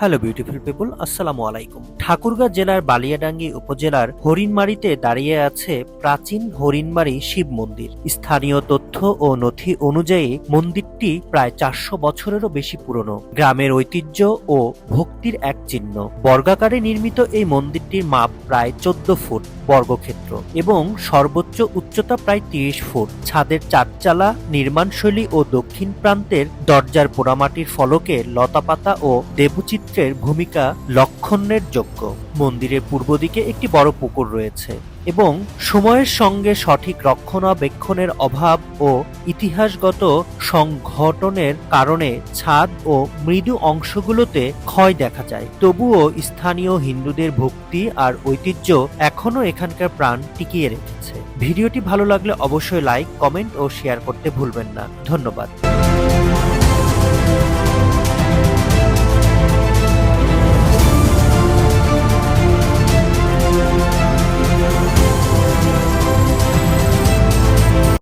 Hello beautiful people, আসসালামু আলাইকুম। ঠাকুরগাঁ জেলার বালিয়াডাঙ্গি উপজেলার হরিণমারীতে দাঁড়িয়ে আছে প্রাচীন হরিণমারী শিব মন্দির। স্থানীয় তথ্য ও নথি অনুযায়ী মন্দিরটি প্রায় 400 বছরেরও বেশি পুরনো। গ্রামের ঐতিহ্য ও ভক্তির এক চিহ্ন। বর্গাকারে নির্মিত এই মন্দিরটির মাপ প্রায় 14 ফুট বর্গক্ষেত্র এবং সর্বোচ্চ উচ্চতা প্রায় 30 ফুট। ছাদের চারচালা নির্মাণশৈলী ও দক্ষিণ প্রান্তের দরজার পোড়ামাটির ফলকে লতাপাতা ও দেবচিত্রের ভূমিকা লক্ষণের যোগ্য। মন্দিরের পূর্ব দিকে একটি বড় পুকুর রয়েছে এবং সময়ের সঙ্গে সঠিক রক্ষণাবেক্ষণের অভাব ও ইতিহাসগত সংঘটনের কারণে ছাদ ও মৃদু অংশগুলোতে ক্ষয় দেখা যায়। তবুও স্থানীয় হিন্দুদের ভক্তি আর ঐতিহ্য এখনো এখানকার প্রাণ টিকিয়ে রেখেছে। ভিডিওটি ভালো লাগলে অবশ্যই লাইক, কমেন্ট ও শেয়ার করতে ভুলবেন না। ধন্যবাদ।